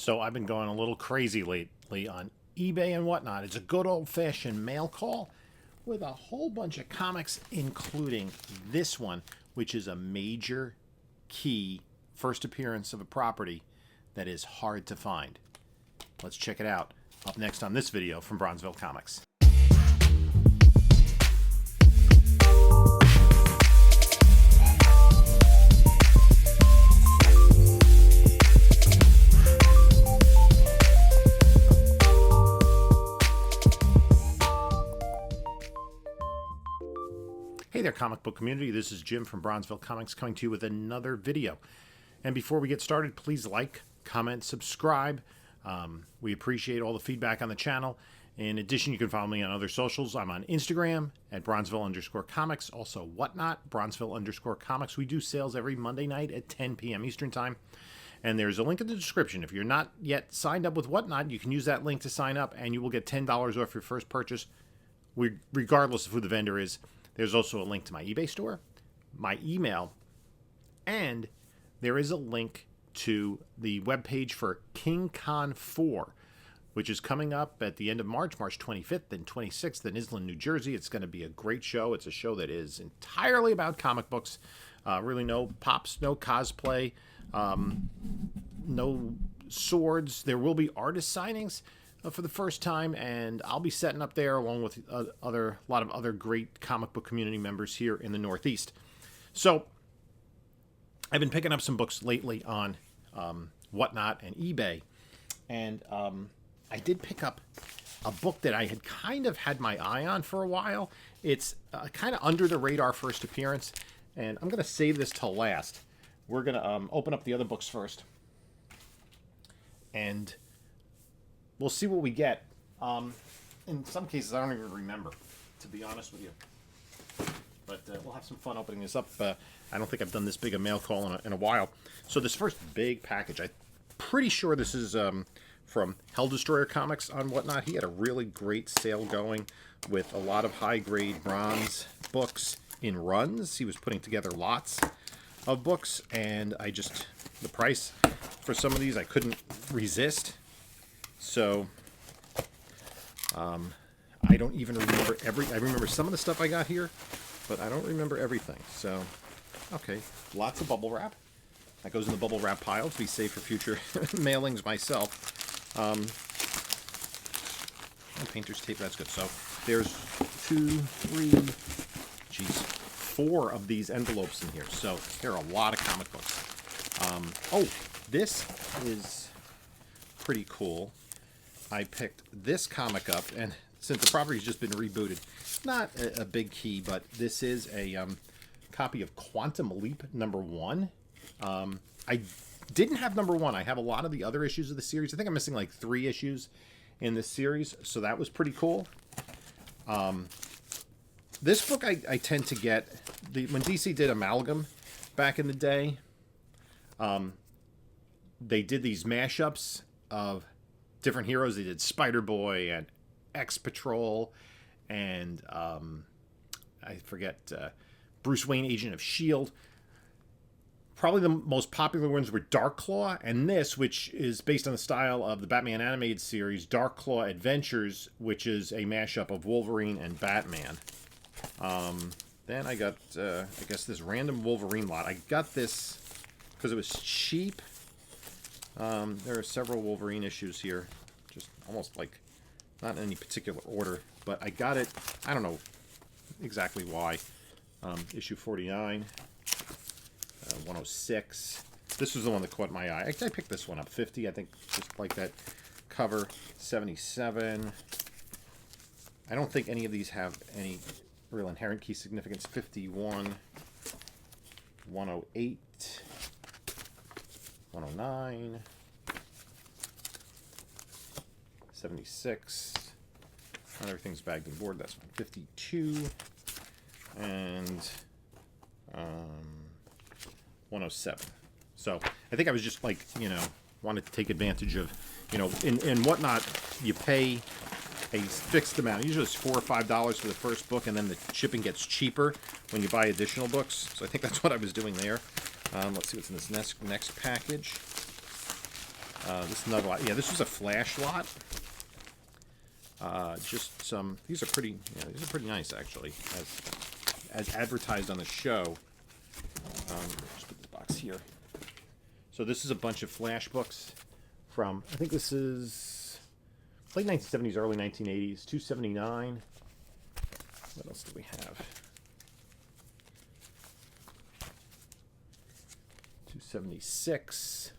So I've been going a little crazy lately on eBay and whatnot. It's a good old-fashioned mail call with a whole bunch of comics, including this one, which is a major key first appearance of a property that is hard to find. Let's check it out. Up next on this video from Bronzeville Comics. Hey there, comic book community. This is Jim from Bronzeville Comics coming to you with another video. And before we get started, please like, comment, subscribe. We appreciate all the feedback on the channel. In addition, you can follow me on other socials. I'm on Instagram at Bronzeville_comics. Also, Whatnot, Bronzeville_comics. We do sales every Monday night at 10 p.m. Eastern Time. And there's a link in the description. If you're not yet signed up with Whatnot, you can use that link to sign up, and you will get $10 off your first purchase, regardless of who the vendor is. There's also a link to my eBay store, my email, and there is a link to the webpage for King Con 4, which is coming up at the end of March 25th and 26th in Island, New Jersey. It's going to be a great show. It's a show that is entirely about comic books. Really no pops, no cosplay, no swords. There will be artist signings for the first time, and I'll be setting up there along with a lot of other great comic book community members here in the Northeast. So I've been picking up some books lately on Whatnot and eBay, and I did pick up a book that I had kind of had my eye on for a while. It's kind of under the radar first appearance, and I'm going to save this till last. We're going to open up the other books first, and we'll see what we get. In some cases, I don't even remember, to be honest with you. But we'll have some fun opening this up. I don't think I've done this big a mail call in a while. So this first big package, I'm pretty sure this is from Hell Destroyer Comics on Whatnot. He had a really great sale going with a lot of high-grade bronze books in runs. He was putting together lots of books, and the price for some of these I couldn't resist. So, I don't even remember I remember some of the stuff I got here, but I don't remember everything. So, okay, lots of bubble wrap. That goes in the bubble wrap pile to be safe for future mailings myself. And painter's tape, that's good. So, there's 4 of these envelopes in here. So, there are a lot of comic books. Oh, this is pretty cool. I picked this comic up, and since the property's just been rebooted, not a big key, but this is a copy of Quantum Leap #1. I didn't have #1. I have a lot of the other issues of the series. I think I'm missing like 3 issues in this series, so that was pretty cool. This book I tend to get, when DC did Amalgam back in the day, they did these mashups of different heroes. They did Spider-Boy and X-Patrol and I forget, Bruce Wayne, Agent of S.H.I.E.L.D. Probably the most popular ones were Darkclaw, and this, which is based on the style of the Batman animated series, Darkclaw Adventures, which is a mashup of Wolverine and Batman. Then I got, I guess, this random Wolverine lot. I got this because it was cheap. There are several Wolverine issues here, just almost like not in any particular order, but I got it, I don't know exactly why. Issue 49, 106. This was the one that caught my eye. I picked this one up, 50, I think, just like that cover. 77. I don't think any of these have any real inherent key significance. 51, 108. 109, 76, not everything's bagged and board, that's 52, and 107. So I think I was just like, wanted to take advantage of, in Whatnot, you pay a fixed amount. Usually it's $4 or $5 for the first book, and then the shipping gets cheaper when you buy additional books. So I think that's what I was doing there. Let's see what's in this next package. This is another lot. Yeah, this was a flash lot. Just some. These are pretty. Yeah, these are pretty nice actually, as advertised on the show. Just put this box here. So this is a bunch of flash books from. I think this is late 1970s, early 1980s. 279. What else do we have? 276.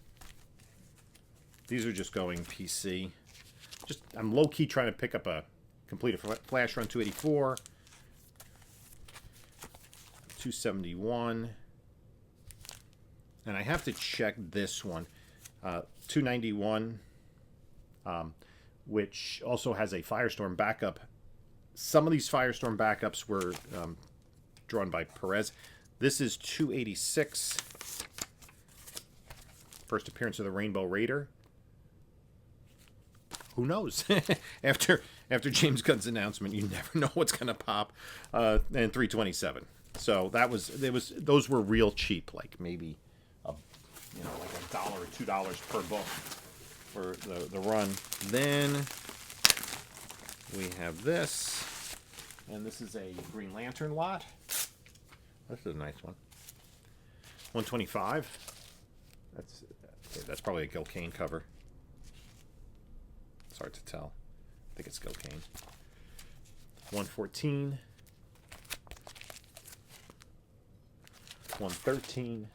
These are just going PC. I'm low-key trying to pick up complete a flash run. 284. 271. And I have to check this one. 291, which also has a Firestorm backup. Some of these Firestorm backups were drawn by Perez. This is 286. First appearance of the Rainbow Raider. Who knows? after James Gunn's announcement, you never know what's going to pop. And 327. So those were real cheap, like maybe like $1 or $2 per book for the run. Then we have this, and this is a Green Lantern lot. This is a nice one. 125. That's probably a Gil Kane cover. It's hard to tell. I think it's Gil Kane. 114. 113.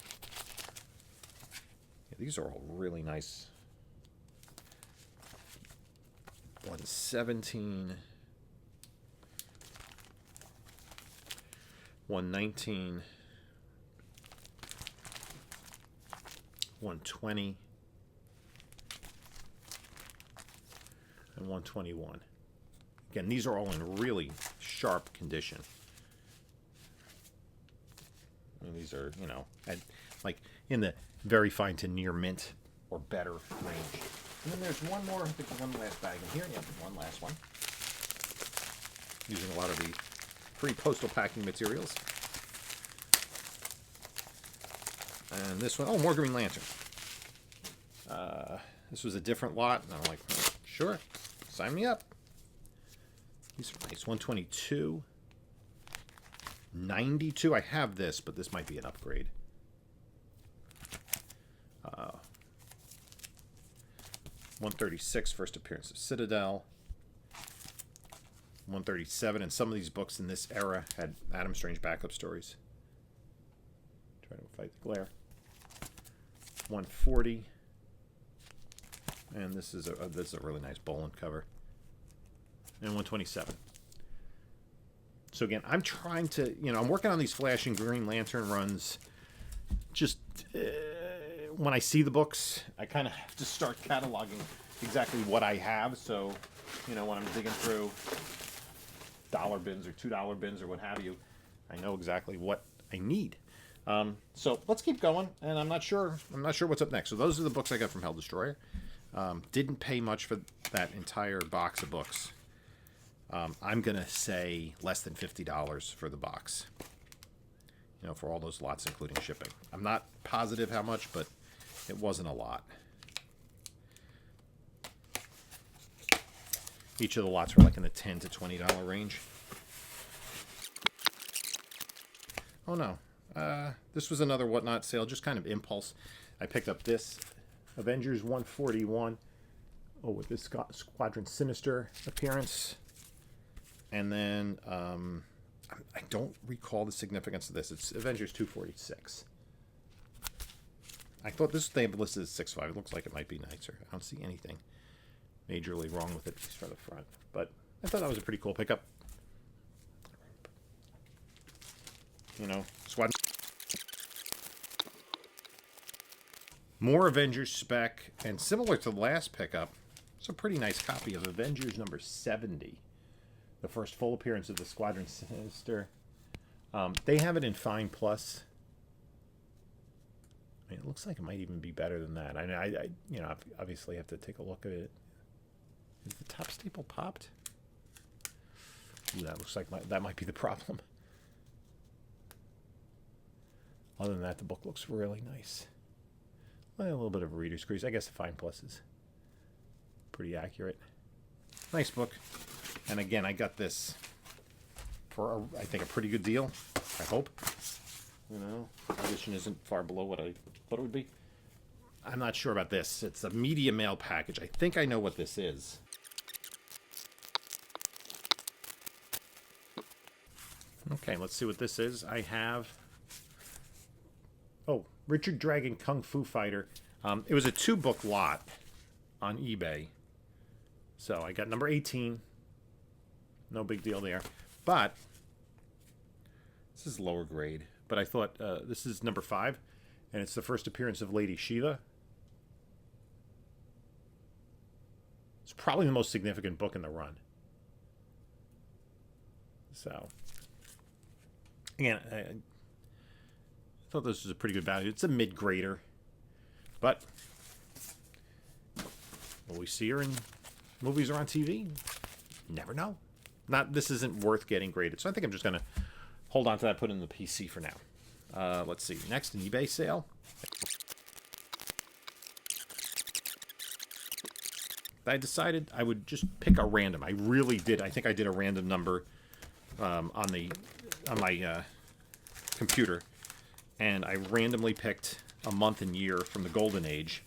Yeah, these are all really nice. 117. 119. 120. And 121. Again, these are all in really sharp condition. And these are, like in the very fine to near mint or better range. And then there's one more, I think one last bag in here. Yeah, one last one. Using a lot of the free postal packing materials. And this one, more Green Lantern. This was a different lot, and I'm like, sure, sign me up. These are nice. 122. 92. I have this, but this might be an upgrade. 136, first appearance of Citadel. 137, and some of these books in this era had Adam Strange backup stories. Try to fight the glare. 140, and this is a really nice Bolin cover. And 127. So again, I'm trying to, I'm working on these flashing Green Lantern runs. Just when I see the books, I kind of have to start cataloging exactly what I have. So, when I'm digging through dollar bins or $2 bins or what have you, I know exactly what I need. So let's keep going. And I'm not sure what's up next. So those are the books I got from Hell Destroyer. Didn't pay much for that entire box of books. I'm going to say less than $50 for the box. For all those lots, including shipping. I'm not positive how much, but it wasn't a lot. Each of the lots were like in the $10 to $20 range. Oh no. This was another Whatnot sale, just kind of impulse. I picked up this Avengers 141. With this Squadron Sinister appearance. And then, I don't recall the significance of this. It's Avengers 246. I thought this thing listed as 6.5. It looks like it might be nicer. I don't see anything majorly wrong with it, at least for the front. But I thought that was a pretty cool pickup. Squadron. More Avengers spec, and similar to the last pickup, it's a pretty nice copy of Avengers number 70. The first full appearance of the Squadron Sinister. They have it in Fine Plus. I mean, it looks like it might even be better than that. I obviously have to take a look at it. Is the top staple popped? Ooh, that looks like that might be the problem. Other than that, the book looks really nice. Well, a little bit of a reader's crease. I guess the Fine Plus is pretty accurate. Nice book. And again, I got this for, I think, a pretty good deal. I hope. You know, edition isn't far below what I thought it would be. I'm not sure about this. It's a media mail package. I think I know what this is. Okay, let's see what this is. I have... Oh, Richard Dragon Kung Fu Fighter. It was a 2-book lot on eBay. So I got number 18. No big deal there. But this is lower grade. But I thought this is number 5. And it's the first appearance of Lady Shiva. It's probably the most significant book in the run. So... Again, I thought this was a pretty good value. It's a mid-grader. But will we see her in movies or on TV? Never know. This isn't worth getting graded. So I think I'm just going to hold on to that, put it in the PC for now. Let's see. Next, an eBay sale. I decided I would just pick a random. I really did. I think I did a random number on my computer, and I randomly picked a month and year from the Golden Age,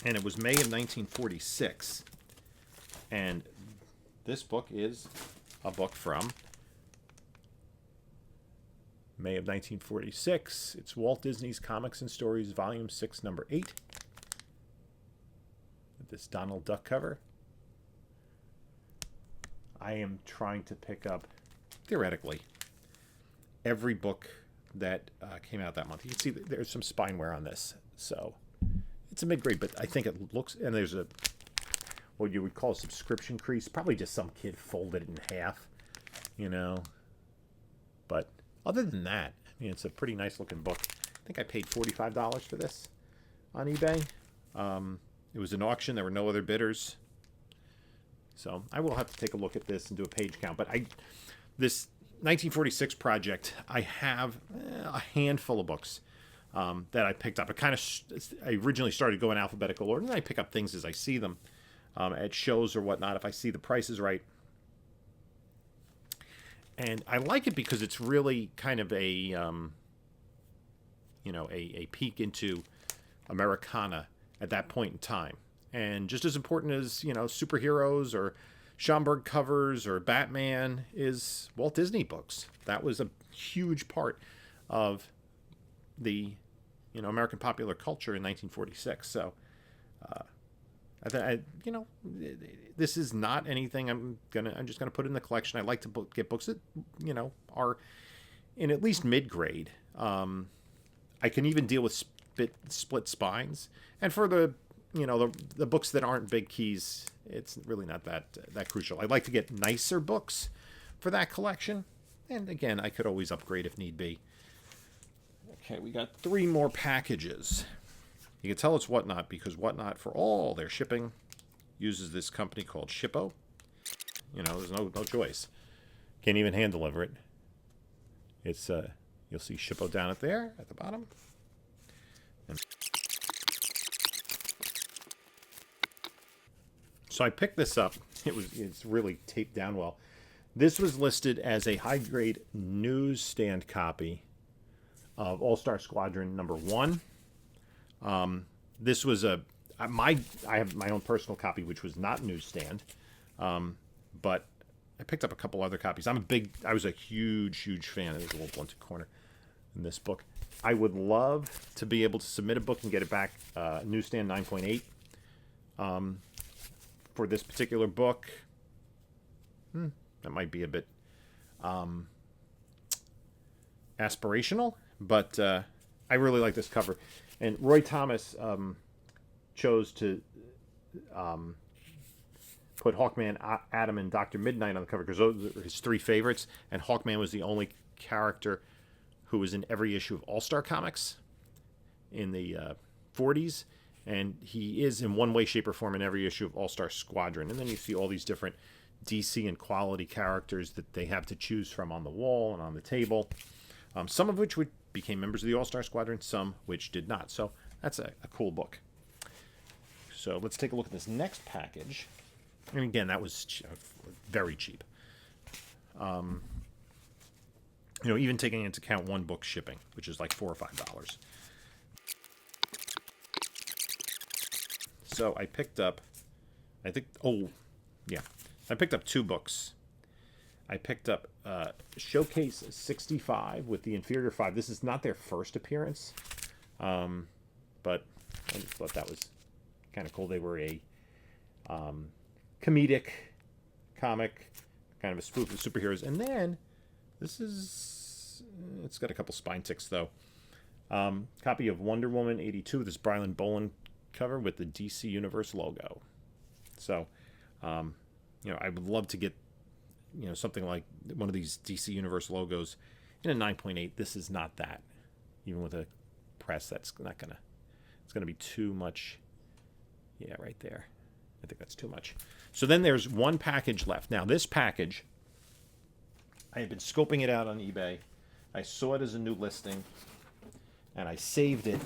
and it was May of 1946, and this book is a book from May of 1946. It's Walt Disney's Comics and Stories, Volume 6, Number 8, with this Donald Duck cover. I am trying to pick up, theoretically, every book that came out that month. You can see that there's some spine wear on this. So it's a mid-grade, but I think it looks... And there's a, what you would call a subscription crease. Probably just some kid folded it in half, you know. But other than that, I mean, it's a pretty nice-looking book. I think I paid $45 for this on eBay. It was an auction. There were no other bidders. So I will have to take a look at this and do a page count. But this 1946 project, I have a handful of books that I picked up. I originally started going alphabetical order, and then I pick up things as I see them at shows or whatnot, if I see the prices right. And I like it because it's really kind of a peek into Americana at that point in time. And just as important as, superheroes or Schomburg covers or Batman is Walt Disney books. That was a huge part of the, American popular culture in 1946. So, this is not anything I'm just gonna put in the collection. I like to get books that, are in at least mid-grade. I can even deal with split spines. And for the books that aren't big keys, it's really not that crucial. I'd like to get nicer books for that collection. And again, I could always upgrade if need be. Okay, we got 3 more packages. You can tell it's Whatnot because Whatnot, for all their shipping, uses this company called Shippo. There's no choice. Can't even hand deliver it. It's you'll see Shippo down at the bottom. And so I picked this up. It's really taped down well. This was listed as a high-grade newsstand copy of All-Star Squadron number 1. This was I have my own personal copy, which was not newsstand, but I picked up a couple other copies. I was a huge fan. There's a little blunted corner in this book. I would love to be able to submit a book and get it back newsstand 9.8. For this particular book, that might be a bit aspirational, but I really like this cover. And Roy Thomas chose to put Hawkman, Adam, and Dr. Midnight on the cover because those are his 3 favorites, and Hawkman was the only character who was in every issue of All-Star Comics in the 40s. And he is in one way, shape, or form in every issue of All-Star Squadron. And then you see all these different DC and quality characters that they have to choose from on the wall and on the table. Some of which would became members of the All-Star Squadron, some which did not. So that's a cool book. So let's take a look at this next package. And again, that was very cheap. You know, even taking into account one book shipping, which is like $4 or $5. So I picked up, I picked up 2 books. I picked up Showcase 65 with the Inferior 5. This is not their first appearance, but I just thought that was kind of cool. They were a comedic comic, kind of a spoof of superheroes. And then this is, it's got a couple spine ticks though. Copy of Wonder Woman 82, this Brylan Boland cover with the DC Universe logo. So, you know, I would love to get, you know, something like one of these DC Universe logos in a 9.8. This is not that. Even with a press, that's not gonna, it's gonna be too much. Yeah, right there. I think that's too much. So then there's one package left. Now this package, I had been scoping it out on eBay. I saw it as a new listing, and I saved it.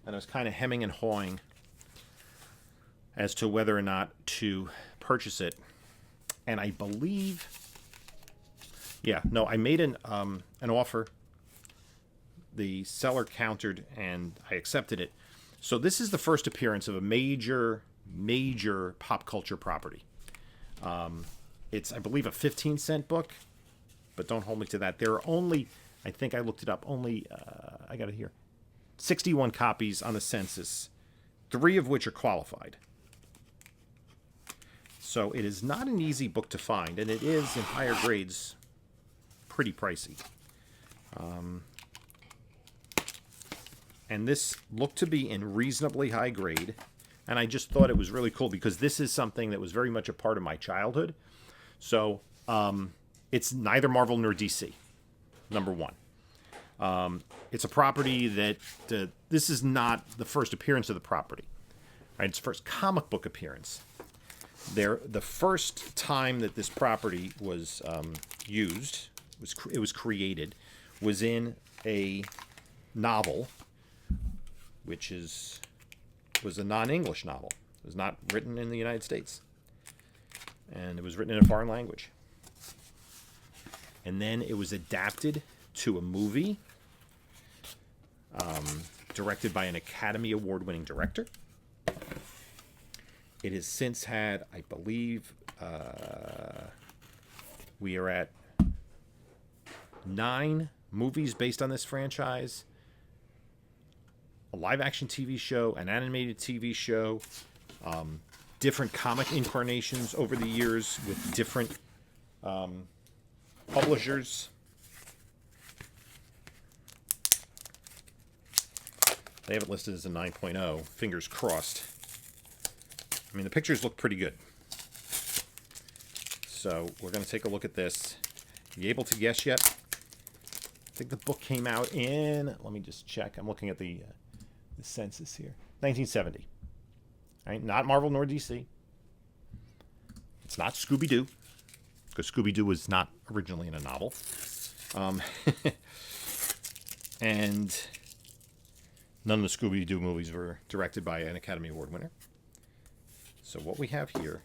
And I was kind of hemming and hawing as to whether or not to purchase it. And I believe, yeah, no, I made an offer. The seller countered, and I accepted it. So this is the first appearance of a major pop culture property. It's, I believe, a 15-cent book, but don't hold me to that. There are only, I think I looked it up, only, I got it here, 61 copies on the census, 3 of which are qualified. So it is not an easy book to find, and it is, in higher grades, pretty pricey. And this looked to be in reasonably high grade, and I just thought it was really cool because this is something that was very much a part of my childhood. So it's neither Marvel nor DC, number one. It's a property that, this is not the first appearance of the property. Right? It's first comic book appearance. The first time that this property was used, it was created, was in a novel, which was a non-English novel. It was not written in the United States. And it was written in a foreign language. And then it was adapted to a movie directed by an Academy Award-winning director. It has since had, I believe, we are at 9 movies based on this franchise, a live-action TV show, an animated TV show, different comic incarnations over the years with different publishers. They have it listed as a 9.0. Fingers crossed. I mean, the pictures look pretty good. So we're going to take a look at this. You able to guess yet? I think the book came out in, let me just check. I'm looking at the census here. 1970. All right, not Marvel nor DC. It's not Scooby-Doo, because Scooby-Doo was not originally in a novel. And none of the Scooby-Doo movies were directed by an Academy Award winner. So what we have here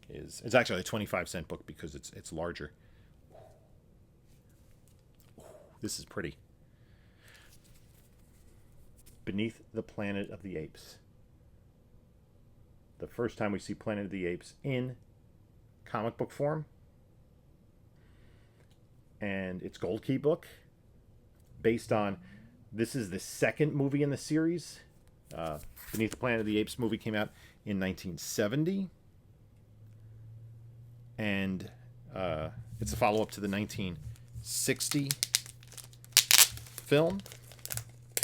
is, it's actually a 25-cent book because it's larger. This is pretty. Beneath the Planet of the Apes. The first time we see Planet of the Apes in comic book form. And it's Gold Key book. Based on, this is the second movie in the series. Beneath the Planet of the Apes movie came out in 1970. And it's a follow-up to the 1960 film,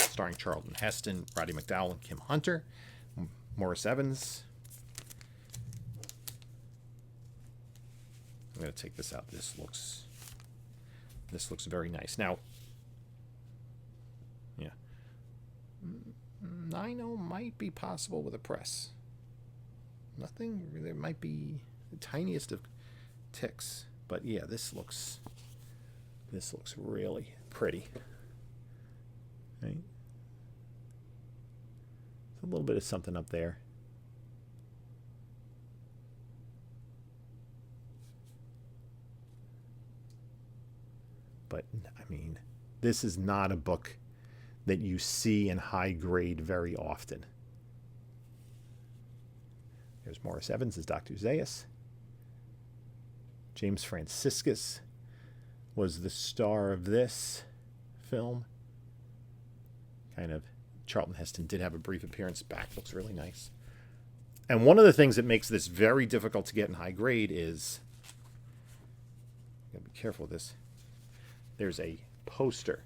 starring Charlton Heston, Roddy McDowall, and Kim Hunter, Morris Evans. I'm going to take this out. This looks very nice. Now, yeah, 9.0 might be possible with a press. Nothing. There might be the tiniest of ticks, but yeah, this looks This looks really pretty. Right? A little bit of something up there. But, I mean, this is not a book that you see in high grade very often. There's Morris Evans as Dr. Zaius. James Franciscus was the star of this film. Kind of. Charlton Heston did have a brief appearance. Back looks really nice. And one of the things that makes this very difficult to get in high grade is, you gotta be careful with this, there's a poster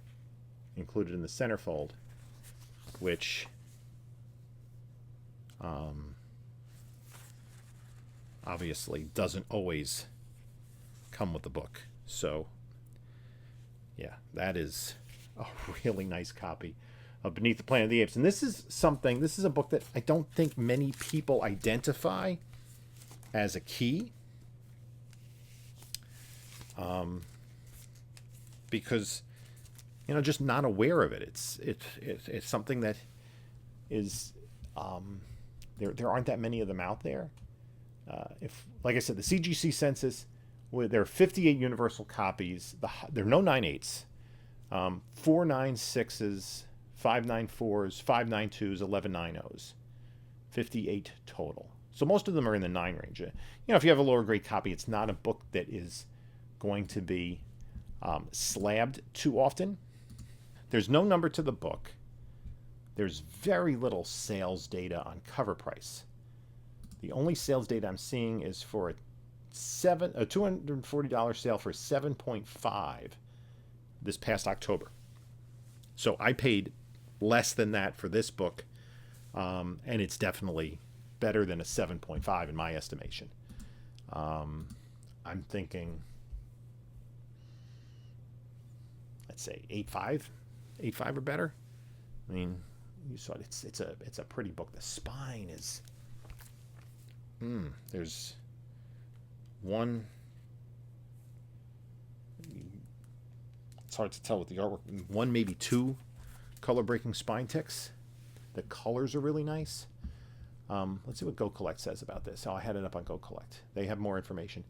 included in the centerfold, which obviously doesn't always come with the book. So, yeah, that is a really nice copy of Beneath the Planet of the Apes. And this is a book that I don't think many people identify as a key. Because, just not aware of it. It's something that is, there aren't that many of them out there. Like I said, the CGC census, there are 58 universal copies. There are no 9/8s, 496s, 594s, 592s, 1190s, 58 total. So most of them are in the 9 range. If you have a lower grade copy, it's not a book that is going to be slabbed too often. There's no number to the book. There's very little sales data on cover price. The only sales data I'm seeing is for a $240 sale for 7.5 this past October. So I paid less than that for this book, and it's definitely better than a 7.5 in my estimation. I'm thinking, let's say 8.5 or better. I mean, you saw it. It's a pretty book. The spine is. There's one. It's hard to tell with the artwork. One, maybe two color breaking spine ticks. The colors are really nice. Let's see what Go Collect says about this. I had it up on Go Collect. They have more information.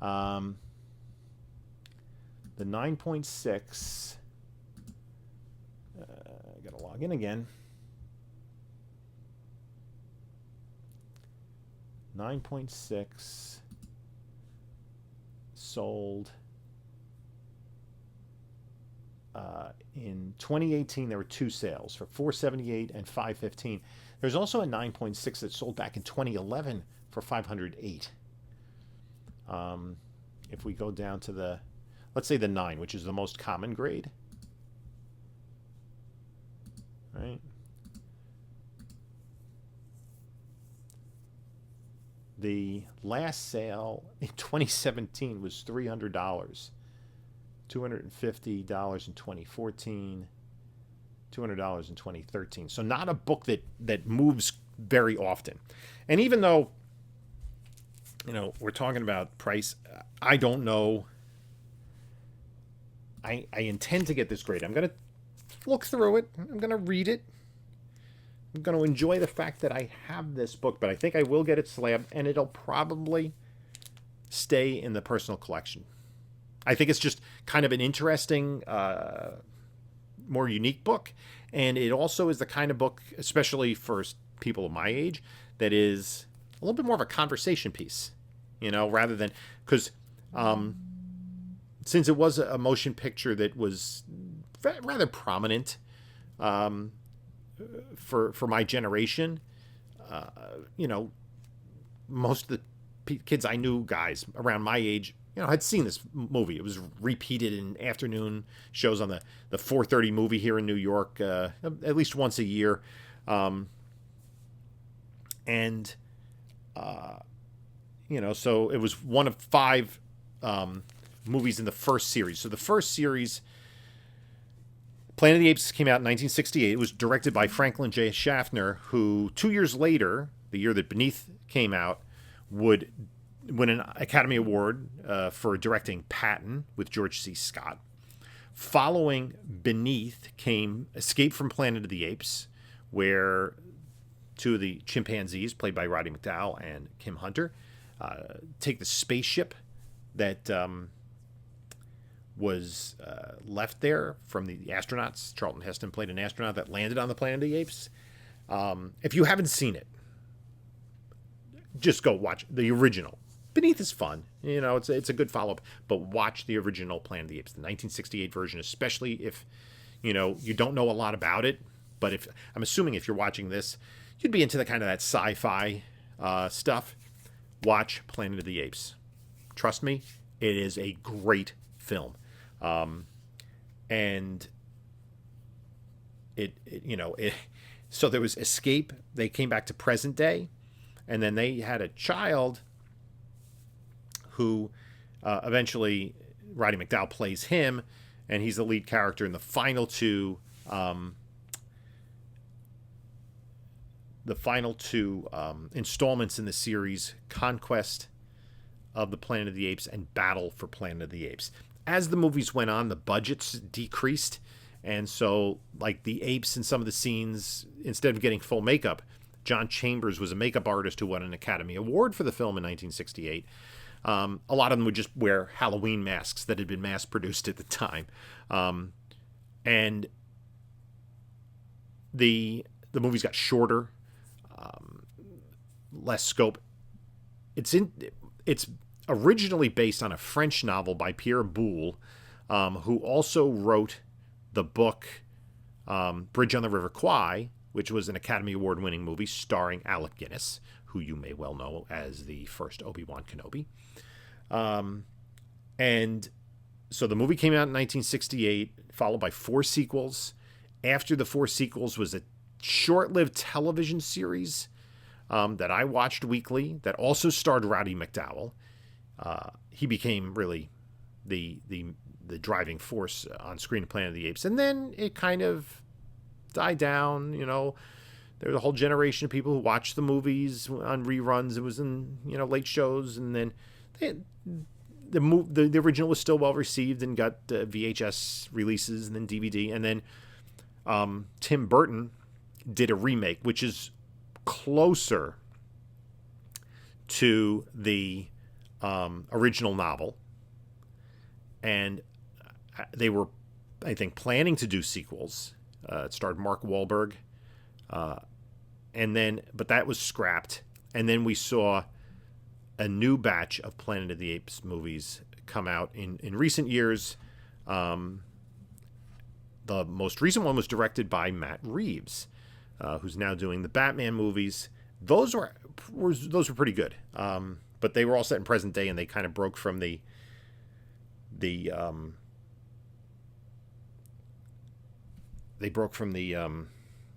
The 9.6. I gotta log in again. 9.6 sold in 2018. There were 2 sales for $478 and $515. There's also a 9.6 that sold back in 2011 for $508. If we go down to let's say the 9, which is the most common grade, right? The last sale in 2017 was $300, $250 in 2014, $200 in 2013. So not a book that moves very often. And even though, we're talking about price, I don't know. I intend to get this grade. I'm going to look through it. I'm going to read it. I'm going to enjoy the fact that I have this book, but I think I will get it slabbed, and it'll probably stay in the personal collection. I think it's just kind of an interesting, more unique book, and it also is the kind of book, especially for people of my age, that is a little bit more of a conversation piece, rather than, because since it was a motion picture that was rather prominent, for my generation, most of the kids I knew, guys around my age, had seen this movie. It was repeated in afternoon shows on the 4:30 movie here in New York, at least once a year. So it was one of 5 movies in the first series. So the first series, Planet of the Apes, came out in 1968. It was directed by Franklin J. Schaffner, who 2 years later, the year that Beneath came out, would win an Academy Award for directing Patton with George C. Scott. Following Beneath came Escape from Planet of the Apes, where two of the chimpanzees, played by Roddy McDowall and Kim Hunter, take the spaceship that was left there from the astronauts. Charlton Heston played an astronaut that landed on the Planet of the Apes. If you haven't seen it, just go watch the original. Beneath is fun. You know, it's a good follow-up, but watch the original Planet of the Apes, the 1968 version, especially if, you know, you don't know a lot about it. But if I'm assuming if you're watching this, you'd be into the kind of that sci-fi stuff. Watch Planet of the Apes. Trust me, it is a great film. And so there was Escape. They came back to present day, and then they had a child who eventually Roddy McDowall plays him, and he's the lead character in the final two installments in the series, Conquest of the Planet of the Apes and Battle for Planet of the Apes. As the movies went on, the budgets decreased, and so like the apes in some of the scenes, instead of getting full makeup, John Chambers was a makeup artist who won an Academy Award for the film in 1968. A lot of them would just wear Halloween masks that had been mass produced at the time. And the movies got shorter, less scope. It's originally based on a French novel by Pierre Boulle, who also wrote the book Bridge on the River Kwai, which was an Academy Award-winning movie starring Alec Guinness, who you may well know as the first Obi-Wan Kenobi. And so the movie came out in 1968, followed by 4 sequels. After the 4 sequels was a short-lived television series that I watched weekly that also starred Roddy McDowall. He became really the driving force on screen of Planet of the Apes. And then it kind of died down, you know. There was a whole generation of people who watched the movies on reruns. It was in, you know, late shows, and then the original was still well received and got VHS releases and then DVD. And then Tim Burton did a remake, which is closer to the original novel. And they were, I think, planning to do sequels. It starred Mark Wahlberg. But that was scrapped. And then we saw a new batch of Planet of the Apes movies come out in recent years. The most recent one was directed by Matt Reeves, who's now doing the Batman movies. Those were pretty good. But they were all set in present day, and they kind of broke from the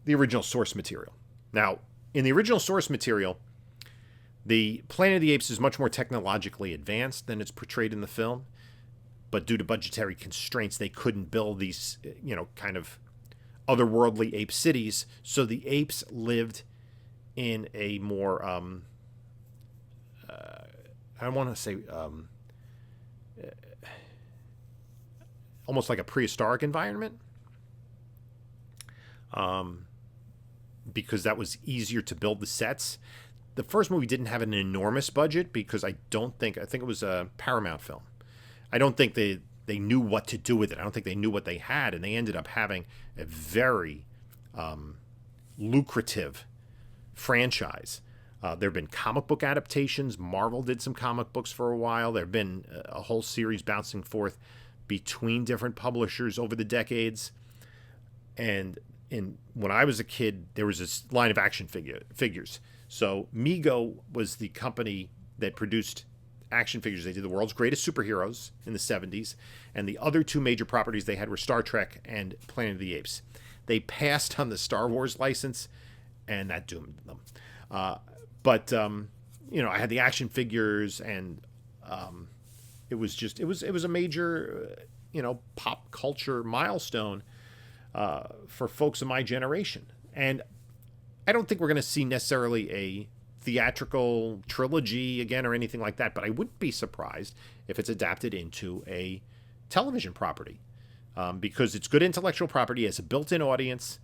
original source material. Now, in the original source material, the Planet of the Apes is much more technologically advanced than it's portrayed in the film, but due to budgetary constraints, they couldn't build these, you know, kind of otherworldly ape cities. So the apes lived in a more, I want to say, almost like a prehistoric environment. Because that was easier to build the sets. The first movie didn't have an enormous budget because I think it was a Paramount film. I don't think they knew what to do with it. I don't think they knew what they had, and they ended up having a very lucrative franchise. There have been comic book adaptations. Marvel did some comic books for a while. There have been a whole series bouncing forth between different publishers over the decades. And when I was a kid, there was this line of action figures. So Mego was the company that produced action figures. They did the world's greatest superheroes in the 70s. And the other 2 major properties they had were Star Trek and Planet of the Apes. They passed on the Star Wars license, and that doomed them. But I had the action figures, and it was a major, pop culture milestone for folks of my generation. And I don't think we're going to see necessarily a theatrical trilogy again or anything like that, but I wouldn't be surprised if it's adapted into a television property. because it's good intellectual property, has a built-in audience,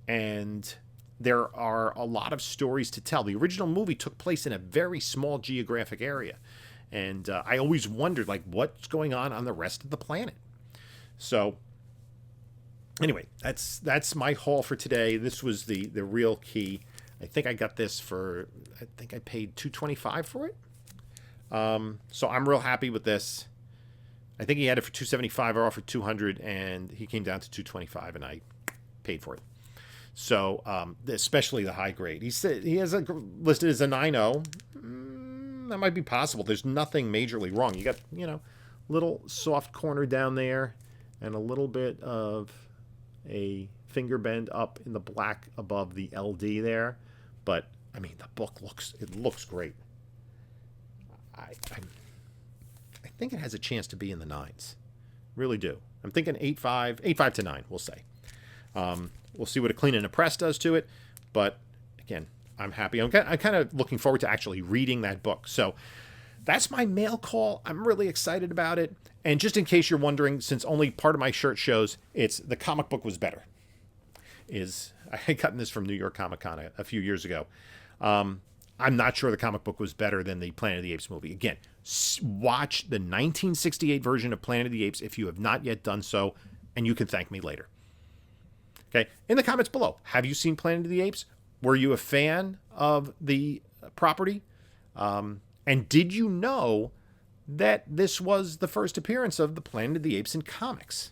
and there are a lot of stories to tell. The original movie took place in a very small geographic area, and I always wondered, like, what's going on the rest of the planet. So anyway, that's my haul for today. This was the real key. I think I got this for, I think I paid $225 for it. So I'm real happy with this. I think he had it for $275. I offered $200, and he came down to $225, and I paid for it. So especially the high grade. He said he has listed as a 9.0. That might be possible. There's nothing majorly wrong. You got, little soft corner down there, and a little bit of a finger bend up in the black above the LD there. But I mean, the book looks great. I think it has a chance to be in the 9s. Really do. I'm thinking 8.5 to 9, we'll say. We'll see what a clean and a press does to it. But again, I'm happy. I'm kind of looking forward to actually reading that book. So that's my mail call. I'm really excited about it. And just in case you're wondering, since only part of my shirt shows, it's the comic book was better. I had gotten this from New York Comic Con a few years ago. I'm not sure the comic book was better than the Planet of the Apes movie. Again, watch the 1968 version of Planet of the Apes if you have not yet done so, and you can thank me later. Okay, in the comments below, have you seen Planet of the Apes? Were you a fan of the property? And did you know that this was the first appearance of the Planet of the Apes in comics?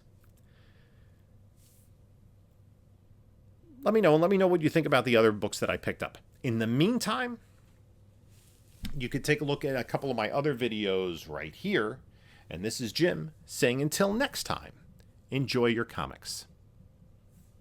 Let me know, and let me know what you think about the other books that I picked up. In the meantime, you could take a look at a couple of my other videos right here. And this is Jim saying until next time, enjoy your comics.